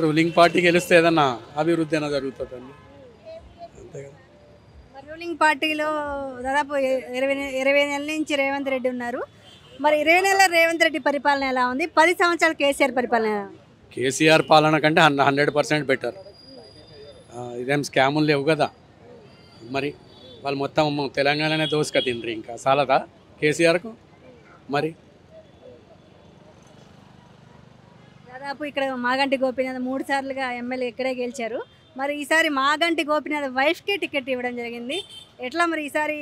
Ruling party గెలిస్తే ఏదన్నా అభివృద్ధి అయినా జరుగుతుందండి, అంతే కదా. మరి రూలింగ్ పార్టీలో దాదాపు 20 నెలల నుంచి రేవంత్ రెడ్డి ఉన్నారు. మరి 20 నెలల రేవంత్ రెడ్డి పరిపాలన ఎలా ఉంది? 10 సంవత్సరాల కేసీఆర్ పరిపాలన ఎలా ఉంది? కేసీఆర్ పాలన కంటే 100% బెటర్. ఇదేం స్కాములు లేవు కదా. మరి వాళ్ళు మొత్తం తెలంగాణనే దోసుక తిండ్రి, ఇంకా చాలదా కేసీఆర్కు? మరి దాదాపు ఇక్కడ మాగంటి గోపీనాథ్ 3 సార్లుగా ఎమ్మెల్యే ఇక్కడే గెలిచారు. మరి ఈసారి మాగంటి గోపీనాథ్ వైఫ్కే టికెట్ ఇవ్వడం జరిగింది. ఎట్లా మరి ఈసారి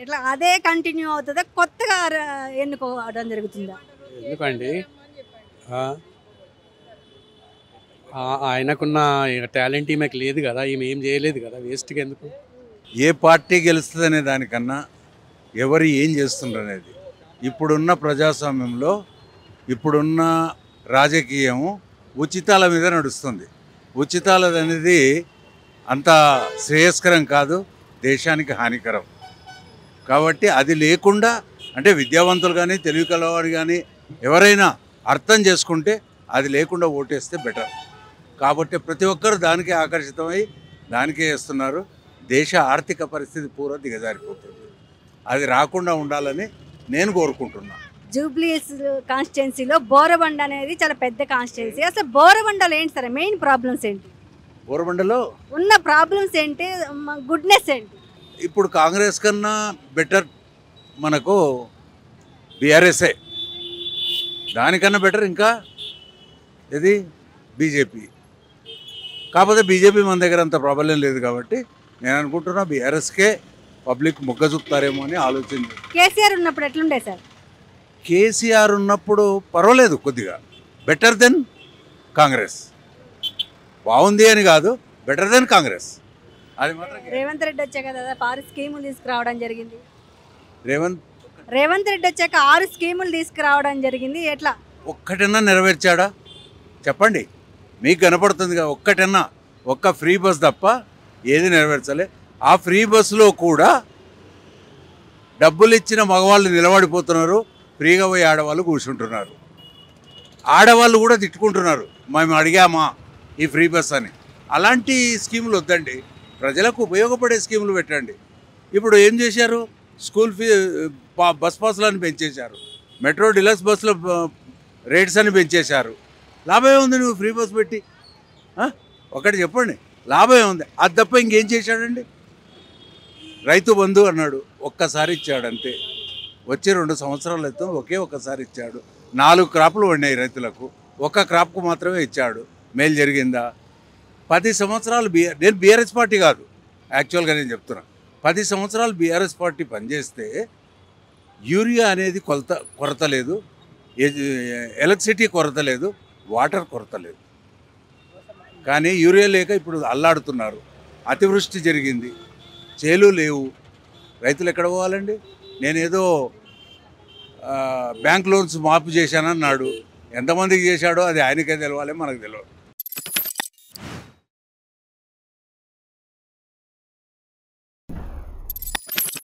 ఎట్లా అదే కంటిన్యూ అవుతుందా, కొత్తగా ఎన్నుకోవడం జరుగుతుందా? ఎందుకండి ఆయనకున్న టాలెంట్ ఈమెకు లేదు కదా, ఈమె ఏం చేయలేదు కదా, వేస్ట్గా ఎందుకు? ఏ పార్టీ గెలుస్తుందనే దానికన్నా ఎవరు ఏం చేస్తుండ్రు అనేది. ఇప్పుడున్న ప్రజాస్వామ్యంలో ఇప్పుడున్న రాజకీయం ఉచితాల మీద నడుస్తుంది. ఉచితాలు అనేది అంత శ్రేయస్కరం కాదు, దేశానికి హానికరం. కాబట్టి అది లేకుండా అంటే విద్యావంతులు కానీ తెలివి కలవారు కానీ ఎవరైనా అర్థం చేసుకుంటే అది లేకుండా ఓటేస్తే బెటర్. కాబట్టి ప్రతి ఒక్కరు దానికే ఆకర్షితమై దానికే వేస్తున్నారు. దేశ ఆర్థిక పరిస్థితి పూర్వ దిగజారిపోతుంది. అది రాకుండా ఉండాలని నేను కోరుకుంటున్నాను. జూబ్లీస్ కాన్స్టిట్యున్సీలో బోరబండ అనేది చాలా పెద్ద కాన్స్టిట్యున్సీ. అసలు బోరబండలో ఏంటి సార్ మెయిన్ ప్రాబ్లమ్స్ ఏంటి? బోరబండలో ఉన్న ప్రాబ్లమ్స్ ఏంటి, గుడ్నెస్ ఏంటి? ఇప్పుడు కాంగ్రెస్ కన్నా బెటర్ మనకు బీఆర్ఎస్ఏ, దానికన్నా బెటర్ ఇంకా ఇది బీజేపీ. కాకపోతే బీజేపీ మన దగ్గర అంత ప్రాబ్లం లేదు కాబట్టి నేను అనుకుంటున్నా బీఆర్ఎస్కే పబ్లిక్ మొగ్గ చూపుతారేమో అని ఆలోచించి. కేసీఆర్ ఉన్నప్పుడు ఎట్లుండే సార్? కేసీఆర్ ఉన్నప్పుడు పర్వాలేదు, కొద్దిగా బెటర్ దెన్ కాంగ్రెస్. బాగుంది అని కాదు, బెటర్ దెన్ కాంగ్రెస్. అది మాత్రం రేవంత్ రెడ్డి వచ్చాక దాదాపు 6 స్కీములు తీసుకురావడం జరిగింది. రేవంత్ రెడ్డి వచ్చాక 6 స్కీములు తీసుకురావడం జరిగింది. ఎట్లా ఒక్కటన్నా నెరవేర్చాడా చెప్పండి? మీకు కనపడుతుందిగా ఒక్కటన్నా, ఒక్క ఫ్రీ బస్ తప్ప ఏది నెరవేర్చలే. ఆ ఫ్రీ బస్సులో కూడా డబ్బులు ఇచ్చిన మగవాళ్ళు నిలబడిపోతున్నారు, ఫ్రీగా పోయి ఆడవాళ్ళు కూర్చుంటున్నారు. ఆడవాళ్ళు కూడా తిట్టుకుంటున్నారు, మేము అడిగామా ఈ ఫ్రీ బస్ అని. అలాంటి స్కీములు వద్దండి, ప్రజలకు ఉపయోగపడే స్కీములు పెట్టండి. ఇప్పుడు ఏం చేశారు? స్కూల్ ఫీ బస్ పాసులను పెంచేశారు, మెట్రో డిలక్స్ బస్సుల రేట్స్ అని పెంచేశారు. లాభమే ఉంది నువ్వు ఫ్రీ బస్ పెట్టి? ఒకటి చెప్పండి, లాభమే ఉంది. అది తప్ప ఇంకేం చేశాడండి? రైతు బంధు అన్నాడు, ఒక్కసారి ఇచ్చాడు అంతే. వచ్చే 2 సంవత్సరాలు అయితే ఒకే ఒక్కసారి ఇచ్చాడు. 4 క్రాప్లు పడినాయి రైతులకు, ఒక్క క్రాప్కు మాత్రమే ఇచ్చాడు. మేలు జరిగిందా? 10 సంవత్సరాలు నేను బీఆర్ఎస్ పార్టీ కాదు, యాక్చువల్గా నేను చెప్తున్నా. 10 సంవత్సరాలు బీఆర్ఎస్ పార్టీ పనిచేస్తే యూరియా అనేది కొరత లేదు, ఎలక్ట్రిసిటీ కొరత లేదు, వాటర్ కొరత లేదు. కానీ యూరియా లేక ఇప్పుడు అల్లాడుతున్నారు. అతివృష్టి జరిగింది, చేలు లేవు, రైతులు ఎక్కడ పోవాలండి? నేనేదో బ్యాంక్ లోన్స్ మాఫీ చేశానన్నాడు, ఎంతమందికి చేశాడో అది ఆయనకే తెలవాలి, మనకు తెలియదు.